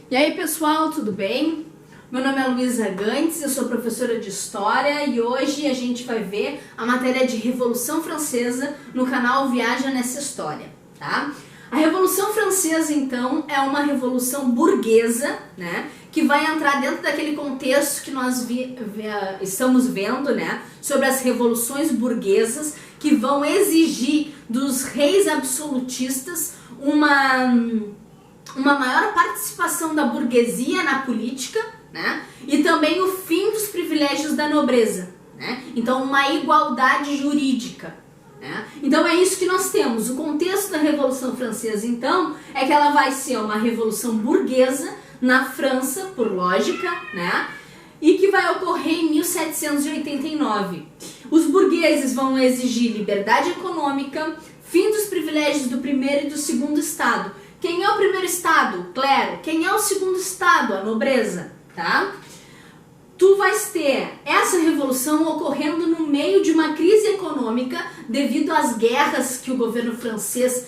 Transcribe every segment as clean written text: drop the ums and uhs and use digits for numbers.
E aí pessoal, tudo bem? Meu nome é Luísa Gantes, eu sou professora de História e hoje a gente vai ver a matéria de Revolução Francesa no canal Viaja Nessa História, tá? A Revolução Francesa, então, é uma revolução burguesa, né? Que vai entrar dentro daquele contexto que nós estamos vendo, né? Sobre as revoluções burguesas que vão exigir dos reis absolutistas uma maior participação da burguesia na política, né? E também o fim dos privilégios da nobreza, né? Então uma igualdade jurídica, né? Então é isso que nós temos. O contexto da Revolução Francesa, então, é que ela vai ser uma revolução burguesa na França, por lógica, né? E que vai ocorrer em 1789. Os burgueses vão exigir liberdade econômica, fim dos privilégios do primeiro e do segundo estado. Quem é o primeiro estado? O clero. Quem é o segundo estado? A nobreza, tá? Tu vais ter essa revolução ocorrendo no meio de uma crise econômica devido às guerras que o governo francês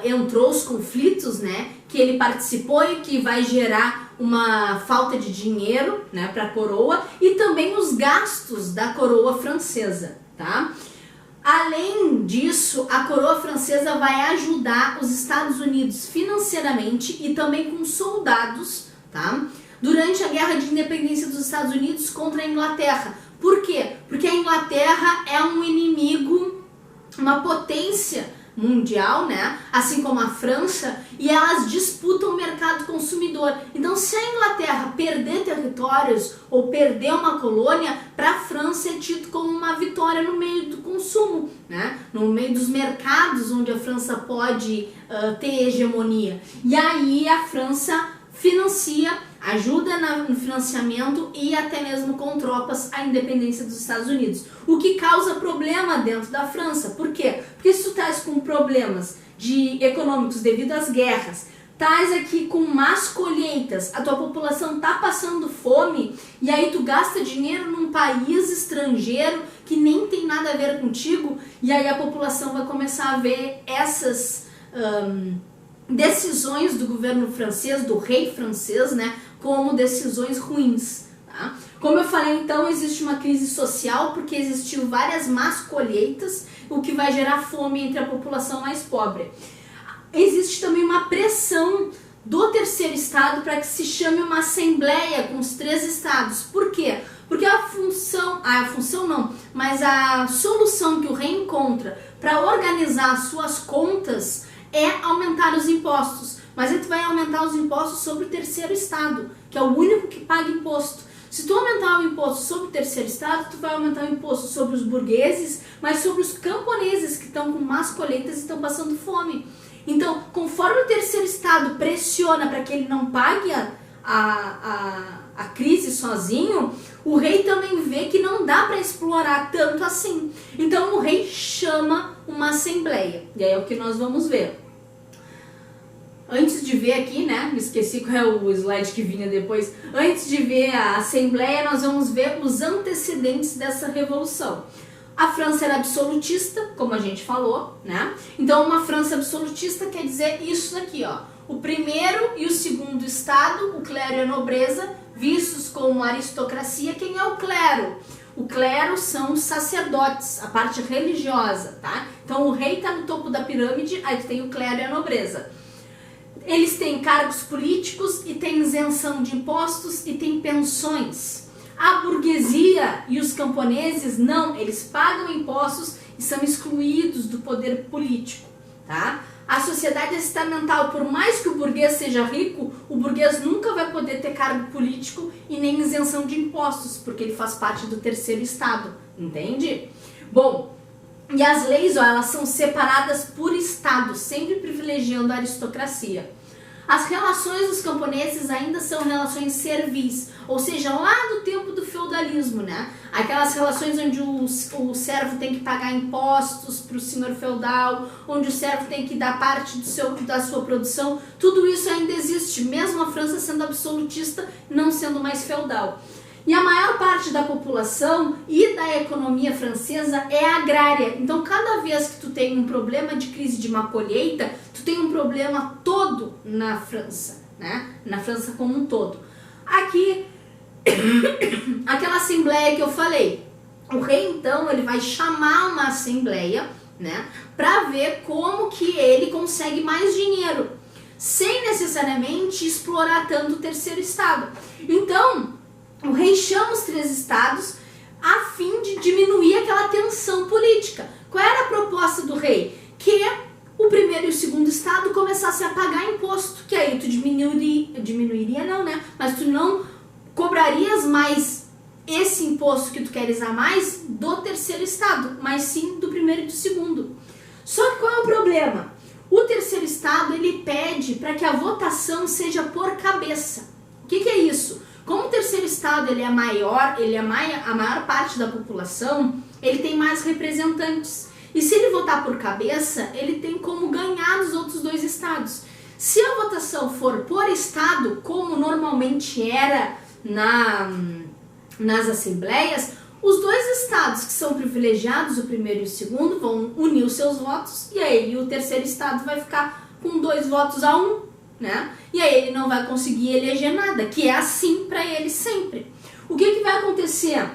entrou, os conflitos, né, que ele participou e que vai gerar uma falta de dinheiro, né, para a coroa e também os gastos da coroa francesa, tá? Além disso, a coroa francesa vai ajudar os Estados Unidos financeiramente e também com soldados, tá? Durante a Guerra de Independência dos Estados Unidos contra a Inglaterra. Por quê? Porque a Inglaterra é um inimigo, uma potência mundial, né? Assim como a França, e elas disputam o mercado consumidor. Então, se a Inglaterra perder territórios ou perder uma colônia, para a França é tido como uma vitória no meio do consumo, né? No meio dos mercados onde a França pode ter hegemonia. E aí a França financia, ajuda no financiamento e até mesmo com tropas a independência dos Estados Unidos. O que causa problema dentro da França. Por quê? Porque se tu estás com problemas econômicos devido às guerras, estás aqui com más colheitas, a tua população está passando fome e aí tu gasta dinheiro num país estrangeiro que nem tem nada a ver contigo e aí a população vai começar a ver essas decisões do governo francês, do rei francês, né, como decisões ruins, tá? Como eu falei, então, existe uma crise social porque existiu várias más colheitas, o que vai gerar fome entre a população mais pobre. Existe também uma pressão do terceiro estado para que se chame uma assembleia com os três estados. Por quê? Porque a solução que o rei encontra para organizar suas contas é aumentar os impostos. Mas aí tu vai aumentar os impostos sobre o terceiro estado, que é o único que paga imposto. Se tu aumentar o imposto sobre o terceiro estado, tu vai aumentar o imposto sobre os burgueses, mas sobre os camponeses que estão com más colheitas e estão passando fome. Então, conforme o terceiro estado pressiona para que ele não pague a crise sozinho, o rei também vê que não dá para explorar tanto assim. Então o rei chama uma assembleia. E aí é o que nós vamos ver. Antes de ver aqui, né, me esqueci qual é o slide que vinha depois. Antes de ver a assembleia, nós vamos ver os antecedentes dessa revolução. A França era absolutista, como a gente falou, né? Então uma França absolutista quer dizer isso aqui, ó. O primeiro e o segundo estado, o clero e a nobreza, vistos como aristocracia. Quem é o clero? O clero são os sacerdotes, a parte religiosa, tá? Então o rei está no topo da pirâmide, aí tem o clero e a nobreza. Eles têm cargos políticos e têm isenção de impostos e têm pensões. A burguesia e os camponeses não, eles pagam impostos e são excluídos do poder político, tá? A sociedade estamental, por mais que o burguês seja rico, o burguês nunca vai poder ter cargo político e nem isenção de impostos, porque ele faz parte do terceiro estado, entende? Bom, e as leis, ó, elas são separadas por estado, sempre privilegiando a aristocracia. As relações dos camponeses ainda são relações servis, ou seja, lá do tempo do feudalismo, né? Aquelas relações onde o servo tem que pagar impostos para o senhor feudal, onde o servo tem que dar parte da sua produção, tudo isso ainda existe, mesmo a França sendo absolutista, não sendo mais feudal. E a maior parte da população e da economia francesa é agrária. Então, cada vez que tu tem um problema de crise de má colheita, tu tem um problema todo na França. né? Na França como um todo. Aqui, aquela assembleia que eu falei, o rei então ele vai chamar uma assembleia, né, para ver como que ele consegue mais dinheiro, sem necessariamente explorar tanto o terceiro estado. Então, o rei chama os 3 estados a fim de diminuir aquela tensão política. Qual era a proposta do rei? Que o primeiro e o segundo estado começassem a pagar imposto, que aí tu diminuiria não, né? Mas tu não cobrarias mais esse imposto que tu queres a mais do terceiro estado, mas sim do primeiro e do segundo. Só que qual é o problema? O terceiro estado, ele pede para que a votação seja por cabeça. O que é isso? Como o terceiro estado ele é maior, a maior parte da população, ele tem mais representantes. E se ele votar por cabeça, ele tem como ganhar os outros 2 estados. Se a votação for por estado, como normalmente era nas assembleias, os 2 estados que são privilegiados, o primeiro e o segundo, vão unir os seus votos, e aí o terceiro estado vai ficar com 2 votos a 1, né? E aí ele não vai conseguir eleger nada, que é assim para ele sempre. O que vai acontecer?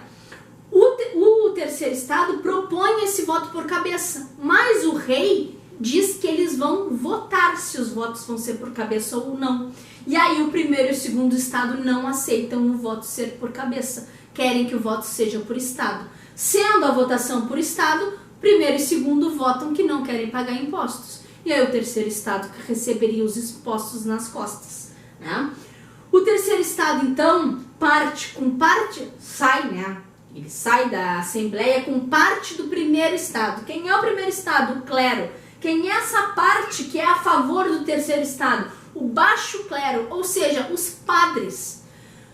O terceiro estado propõe esse voto por cabeça, mas o rei diz que eles vão votar se os votos vão ser por cabeça ou não. E aí o primeiro e o segundo estado não aceitam o voto ser por cabeça, querem que o voto seja por estado. Sendo a votação por estado, primeiro e segundo votam que não querem pagar impostos. E aí o terceiro estado que receberia os impostos nas costas, né? O terceiro estado, então, sai, né? Ele sai da Assembleia com parte do primeiro estado. Quem é o primeiro estado? O clero. Quem é essa parte que é a favor do terceiro estado? O baixo clero, ou seja, os padres.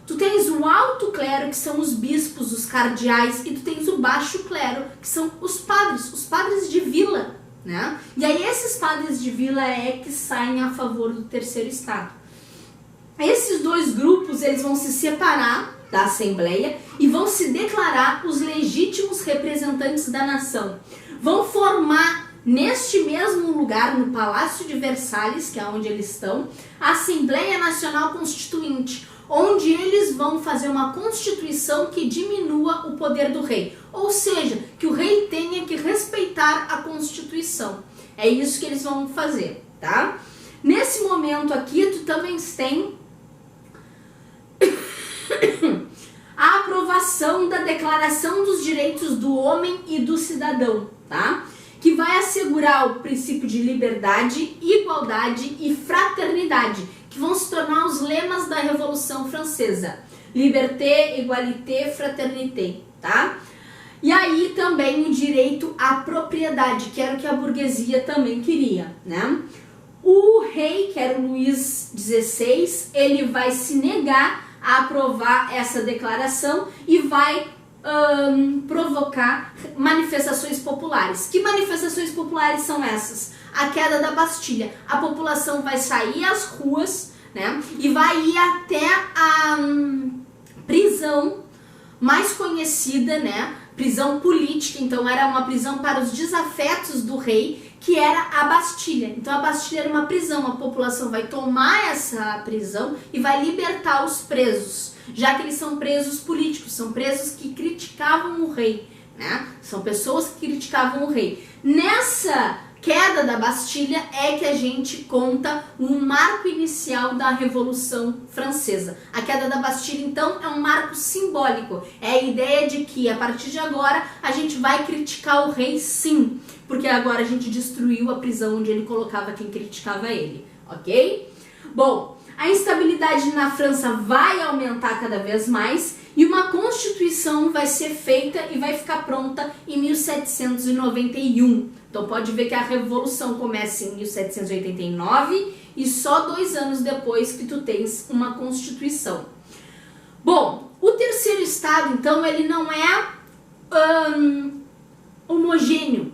Tu tens o alto clero, que são os bispos, os cardeais, e tu tens o baixo clero, que são os padres de vila, né? E aí esses padres de vila é que saem a favor do terceiro estado. Esses 2 grupos, eles vão se separar da Assembleia e vão se declarar os legítimos representantes da nação. Vão formar neste mesmo lugar, no Palácio de Versalhes, que é onde eles estão, a Assembleia Nacional Constituinte, onde eles vão fazer uma constituição que diminua o poder do rei. Ou seja, que o rei tenha que respeitar a Constituição. É isso que eles vão fazer, tá? Nesse momento aqui, tu também tem a aprovação da Declaração dos Direitos do Homem e do Cidadão, tá? Que vai assegurar o princípio de liberdade, igualdade e fraternidade, que vão se tornar os lemas da Revolução Francesa. Liberté, égalité, fraternité, tá? E aí também o direito à propriedade, que era o que a burguesia também queria, né? O rei, que era o Luís XVI, ele vai se negar a aprovar essa declaração e vai provocar manifestações populares. Que manifestações populares são essas? A queda da Bastilha. A população vai sair às ruas, né, e vai ir até a prisão mais conhecida, né, prisão política. Então era uma prisão para os desafetos do rei, que era a Bastilha. Então a Bastilha era uma prisão, a população vai tomar essa prisão e vai libertar os presos, já que eles são presos políticos, são presos que criticavam o rei, né? São pessoas que criticavam o rei. Nessa queda da Bastilha é que a gente conta o marco inicial da Revolução Francesa. A queda da Bastilha, então, é um marco simbólico. É a ideia de que, a partir de agora, a gente vai criticar o rei, sim, porque agora a gente destruiu a prisão onde ele colocava quem criticava ele, ok? Bom, a instabilidade na França vai aumentar cada vez mais e uma constituição vai ser feita e vai ficar pronta em 1791. Então pode ver que a revolução começa em 1789 e só 2 anos depois que tu tens uma constituição. Bom, o terceiro estado, então, ele não é homogêneo,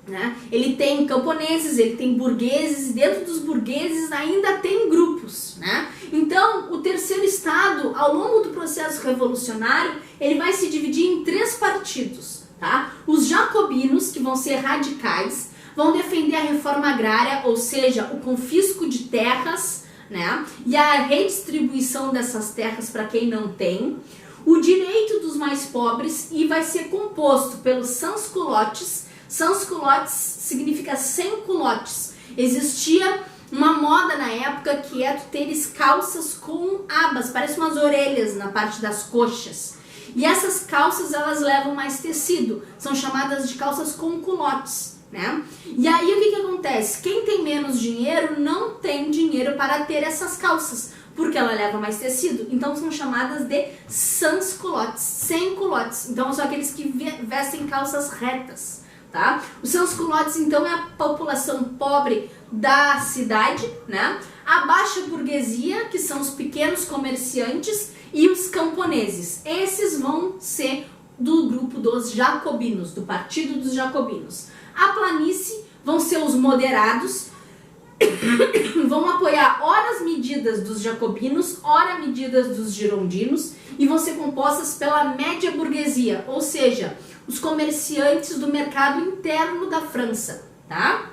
né? Ele tem camponeses, ele tem burgueses, e dentro dos burgueses ainda tem grupos, né? Então, o terceiro estado, ao longo do processo revolucionário, ele vai se dividir em 3 partidos, tá? Os jacobinos, que vão ser radicais, vão defender a reforma agrária, ou seja, o confisco de terras, né? E a redistribuição dessas terras para quem não tem, o direito dos mais pobres, e vai ser composto pelos sans-culottes. Sans-culottes significa sem culottes. Existia uma moda na época que é tu teres calças com abas, parece umas orelhas na parte das coxas. E essas calças, elas levam mais tecido, são chamadas de calças com culottes, né? E aí o que acontece? Quem tem menos dinheiro não tem dinheiro para ter essas calças, porque ela leva mais tecido, então são chamadas de sans-culottes, sem culottes. Então são aqueles que vestem calças retas, tá? Os sans-culottes, então, é a população pobre da cidade, né? A baixa burguesia, que são os pequenos comerciantes, e os camponeses. Esses vão ser do grupo dos jacobinos, do partido dos jacobinos. A planície vão ser os moderados, vão apoiar ora as medidas dos jacobinos, ora medidas dos girondinos, e vão ser compostas pela média burguesia, ou seja, os comerciantes do mercado interno da França, tá?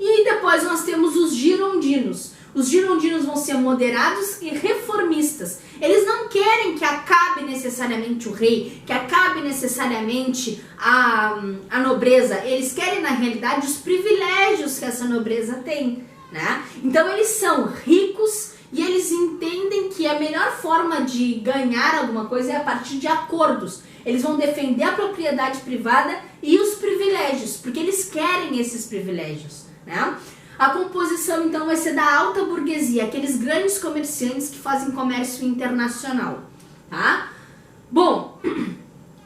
E depois nós temos os girondinos. Os girondinos vão ser moderados e reformistas. Eles não querem que acabe necessariamente o rei, que acabe necessariamente a nobreza. Eles querem, na realidade, os privilégios que essa nobreza tem, né? Então eles são ricos e eles entendem que a melhor forma de ganhar alguma coisa é a partir de acordos. Eles vão defender a propriedade privada e os privilégios, porque eles querem esses privilégios, né? A composição, então, vai ser da alta burguesia, aqueles grandes comerciantes que fazem comércio internacional, tá? Bom,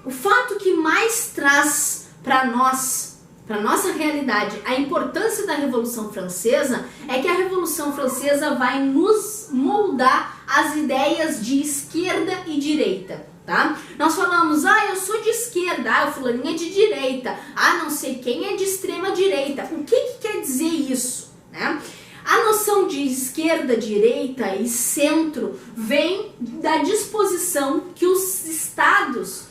o fato que mais traz para nossa realidade a importância da Revolução Francesa é que a Revolução Francesa vai nos moldar as ideias de esquerda e direita, tá? Nós falamos, eu sou de esquerda, o fulaninho é de direita, não sei quem é de extrema direita. O que quer dizer isso, né? A noção de esquerda, direita e centro vem da disposição que os estados,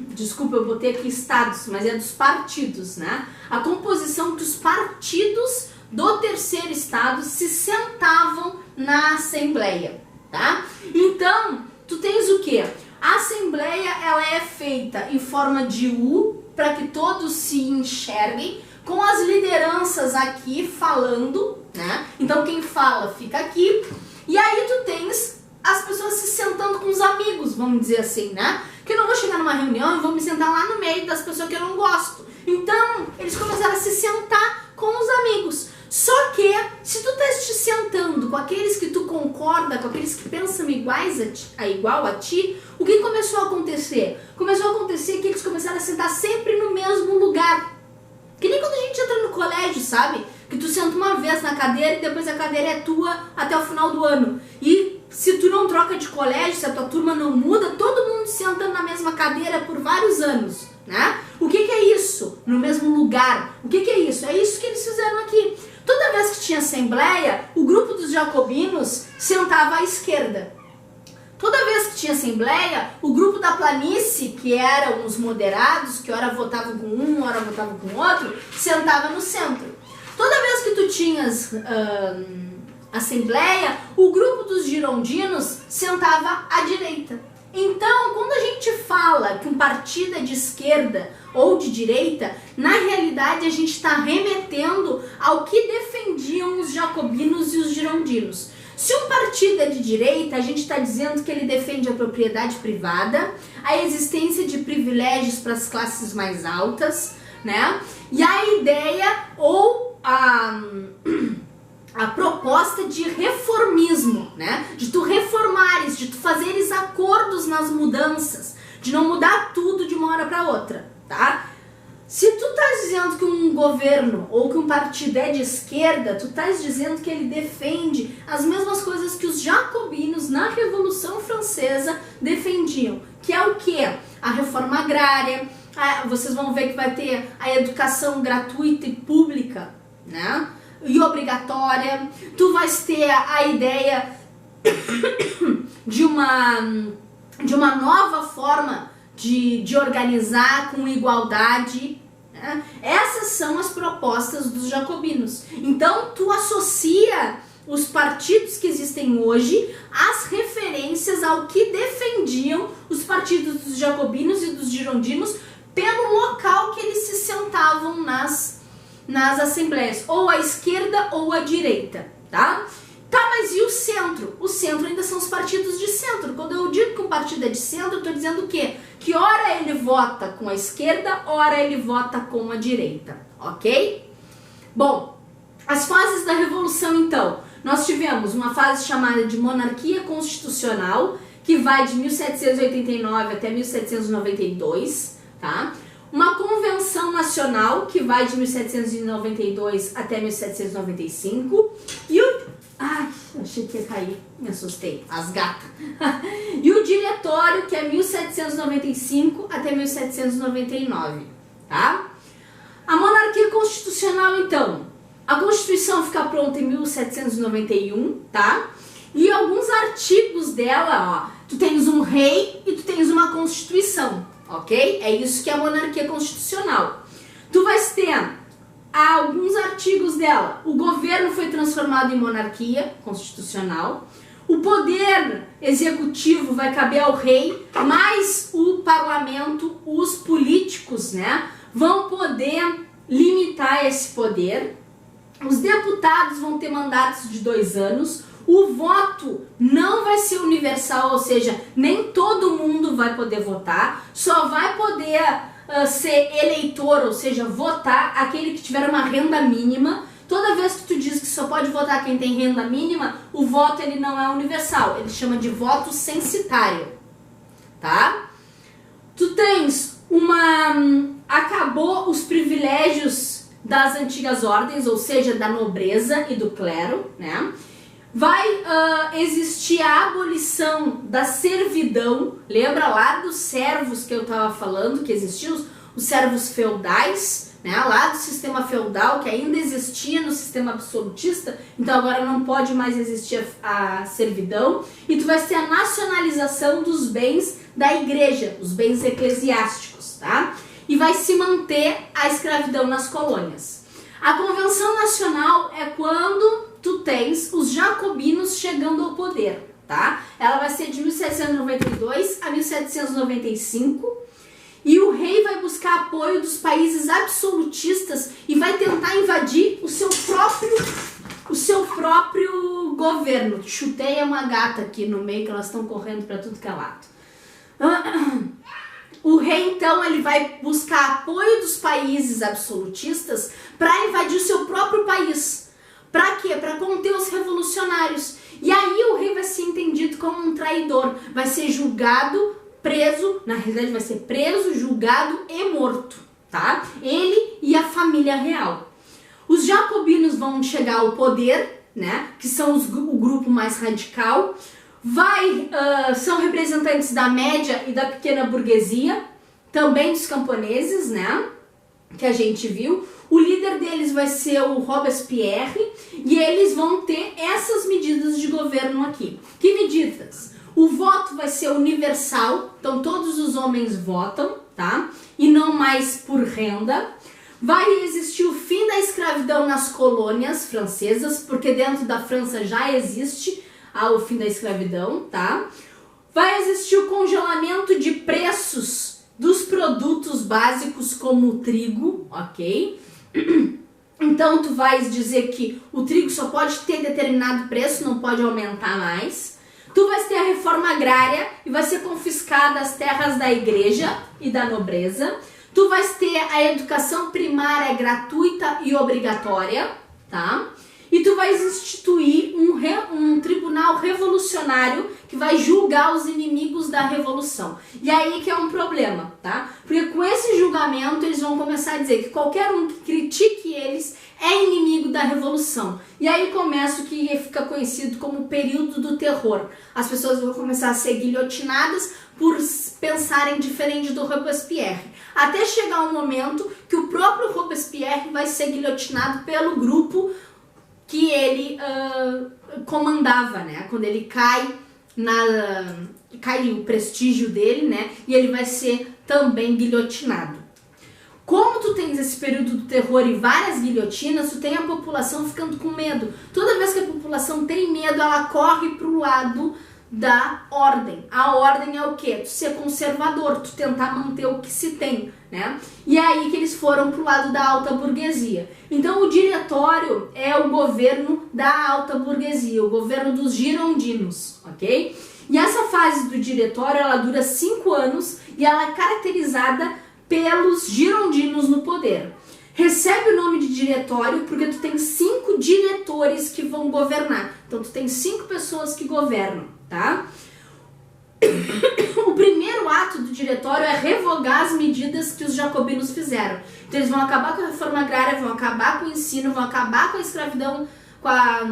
desculpa, eu botei aqui estados, mas é dos partidos, né? A composição que os partidos do terceiro estado se sentavam na Assembleia, tá? Então, tu tens o quê? A Assembleia, ela é feita em forma de U, para que todos se enxerguem, com as lideranças aqui falando, né? Então quem fala fica aqui, e aí tu tens as pessoas se sentando com os amigos, vamos dizer assim, né? Que eu não vou chegar numa reunião e vou me sentar lá no meio das pessoas que eu não gosto. Então, eles começaram a se sentar com os amigos. Só que, se tu estás te sentando com aqueles que tu concorda, com aqueles que pensam igual a ti, o que começou a acontecer? Começou a acontecer que eles começaram a sentar sempre no mesmo lugar. Que nem quando a gente entra no colégio, sabe? Que tu senta uma vez na cadeira e depois a cadeira é tua até o final do ano. E se tu não troca de colégio, se a tua turma não muda, todo mundo senta na mesma cadeira por vários anos, né? O que é isso? No mesmo lugar. O que é isso? É isso que eles fizeram aqui. Toda vez que tinha assembleia, o grupo dos jacobinos sentava à esquerda. Toda vez que tinha assembleia, o grupo da planície, que eram os moderados, que ora votavam com um, ora votavam com outro, sentava no centro. Toda vez que tu tinhas assembleia, o grupo dos girondinos sentava à direita. Então, quando a gente fala que um partido é de esquerda ou de direita, na realidade a gente está remetendo ao que defendiam os jacobinos e os girondinos. Se um partido é de direita, a gente está dizendo que ele defende a propriedade privada, a existência de privilégios para as classes mais altas, né? E a ideia ou a proposta de reformismo, né? De tu reformares, de tu fazeres acordos nas mudanças, de não mudar tudo de uma hora para outra, tá? Se tu estás dizendo que um governo ou que um partido é de esquerda, tu estás dizendo que ele defende as mesmas coisas que os jacobinos na Revolução Francesa defendiam, que é o quê? A reforma agrária, vocês vão ver que vai ter a educação gratuita e pública, né? E obrigatória. Tu vais ter a ideia de uma nova forma de organizar com igualdade, né? Essas são as propostas dos jacobinos. Então tu associa os partidos existem hoje as referências ao que defendiam os partidos dos jacobinos e dos girondinos pelo local que eles se sentavam nas assembleias, ou à esquerda ou à direita, tá? Tá, mas e o centro? O centro ainda são os partidos de centro. Quando eu digo que um partido é de centro, eu estou dizendo o quê? Que ora ele vota com a esquerda, ora ele vota com a direita, ok? Bom, as fases da Revolução, então. Nós tivemos uma fase chamada de monarquia constitucional, que vai de 1789 até 1792, tá? Uma convenção nacional, que vai de 1792 até 1795, e o... Ai, achei que ia cair, me assustei, as gatas. E o diretório, que é 1795 até 1799, tá? A monarquia constitucional, então, a Constituição fica pronta em 1791, tá? E alguns artigos dela, ó, tu tens um rei e tu tens uma Constituição, ok? É isso que é a monarquia constitucional. Tu vais ter alguns artigos dela. O governo foi transformado em monarquia constitucional. O poder executivo vai caber ao rei, mas o parlamento, os políticos, né, vão poder limitar esse poder. Os deputados vão ter mandatos de 2 anos. O voto não vai ser universal, ou seja, nem todo mundo vai poder votar. Só vai poder ser eleitor, ou seja, votar aquele que tiver uma renda mínima. Toda vez que tu diz que só pode votar quem tem renda mínima, o voto ele não é universal, ele chama de voto censitário, tá? Tu tens acabou os privilégios das antigas ordens, ou seja, da nobreza e do clero, né? Vai existir a abolição da servidão. Lembra lá dos servos que eu estava falando, que existiam os servos feudais, né? Lá do sistema feudal, que ainda existia no sistema absolutista, então agora não pode mais existir a servidão. E tu vai ter a nacionalização dos bens da igreja, os bens eclesiásticos, tá? E vai se manter a escravidão nas colônias. A Convenção Nacional é quando tu tens os jacobinos chegando ao poder, tá? Ela vai ser de 1792 a 1795 e o rei vai buscar apoio dos países absolutistas e vai tentar invadir o seu próprio governo. Chutei uma gata aqui no meio que elas estão correndo para tudo que é lado. O rei, então, ele vai buscar apoio dos países absolutistas para invadir o seu próprio país. Para quê? Para conter os revolucionários. E aí o rei vai ser entendido como um traidor. Vai ser julgado, preso, na realidade vai ser preso, julgado e morto, tá? Ele e a família real. Os jacobinos vão chegar ao poder, né? Que são o grupo mais radical. São representantes da média e da pequena burguesia, também dos camponeses, né? Que a gente viu. O líder deles vai ser o Robespierre e eles vão ter essas medidas de governo aqui. Que medidas? O voto vai ser universal, então todos os homens votam, tá? E não mais por renda. Vai existir o fim da escravidão nas colônias francesas, porque dentro da França já existe o fim da escravidão, tá? Vai existir o congelamento de preços dos produtos básicos como o trigo, ok? Então tu vais dizer que o trigo só pode ter determinado preço, não pode aumentar mais. Tu vais ter a reforma agrária e vai ser confiscada as terras da igreja e da nobreza. Tu vais ter a educação primária gratuita e obrigatória, tá? E tu vais instituir um tribunal revolucionário que vai julgar os inimigos da revolução. E aí que é um problema, tá? Porque com esse julgamento eles vão começar a dizer que qualquer um que critique eles é inimigo da revolução. E aí começa o que fica conhecido como o período do terror. As pessoas vão começar a ser guilhotinadas por pensarem diferente do Robespierre. Até chegar um momento que o próprio Robespierre vai ser guilhotinado pelo grupo que ele comandava, né? Quando ele cai o prestígio dele, né? E ele vai ser também guilhotinado. Como tu tens esse período do terror e várias guilhotinas, tu tem a população ficando com medo. Toda vez que a população tem medo, ela corre pro lado da ordem. A ordem é o quê? Tu ser conservador, tu tentar manter o que se tem, né? E é aí que eles foram pro lado da alta burguesia. Então o diretório é o governo da alta burguesia, o governo dos girondinos, ok? E essa fase do diretório, ela dura 5 anos e ela é caracterizada pelos girondinos no poder. Recebe o nome de diretório porque tu tem 5 diretores que vão governar. Então tu tem 5 pessoas que governam, tá? O primeiro ato do diretório é revogar as medidas que os jacobinos fizeram. Então eles vão acabar com a reforma agrária, vão acabar com o ensino, vão acabar com a escravidão, com a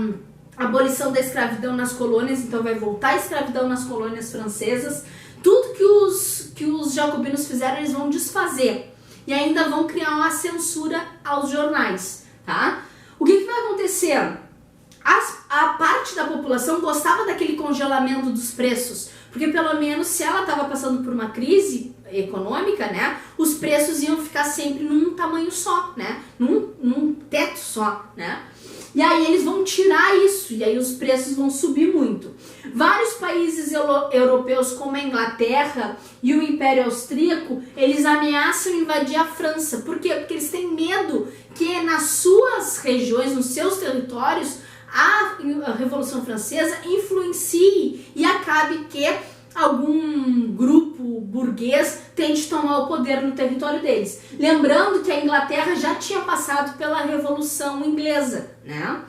abolição da escravidão nas colônias, então vai voltar a escravidão nas colônias francesas. Tudo que os jacobinos fizeram, eles vão desfazer. E ainda vão criar uma censura aos jornais, tá? O que vai acontecer? A parte da população gostava daquele congelamento dos preços, porque pelo menos se ela estava passando por uma crise econômica, né, os preços iam ficar sempre num tamanho só, né, num teto só, né. E aí eles vão tirar isso, e aí os preços vão subir muito. Vários países europeus, como a Inglaterra e o Império Austríaco, eles ameaçam invadir a França. Por quê? Porque eles têm medo que nas suas regiões, nos seus territórios, a Revolução Francesa influencie e acabe que algum grupo burguês tente tomar o poder no território deles. Lembrando que a Inglaterra já tinha passado pela Revolução Inglesa, né?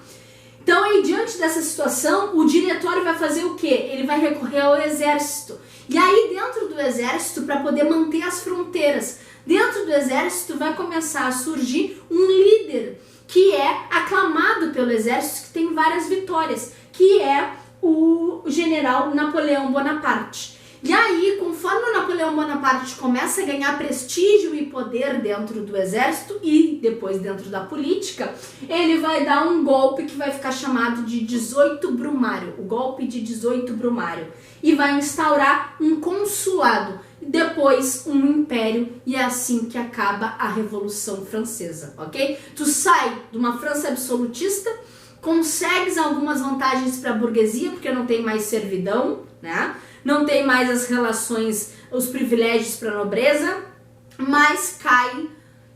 Então, aí, diante dessa situação, o diretório vai fazer o quê? Ele vai recorrer ao exército. E aí, dentro do exército, para poder manter as fronteiras, dentro do exército vai começar a surgir um líder que é aclamado pelo exército, que tem várias vitórias, que é o general Napoleão Bonaparte. E aí, conforme o Napoleão Bonaparte começa a ganhar prestígio e poder dentro do exército e depois dentro da política, ele vai dar um golpe que vai ficar chamado de 18 Brumário, o golpe de 18 Brumário, e vai instaurar um consulado, depois um império, e é assim que acaba a Revolução Francesa, ok? Tu sai de uma França absolutista, consegues algumas vantagens para a burguesia, porque não tem mais servidão, né? Não tem mais as relações, os privilégios para a nobreza, mas cai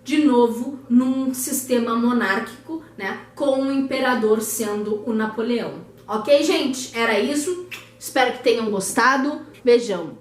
de novo num sistema monárquico, né? Com o imperador sendo o Napoleão. Ok, gente? Era isso. Espero que tenham gostado. Beijão!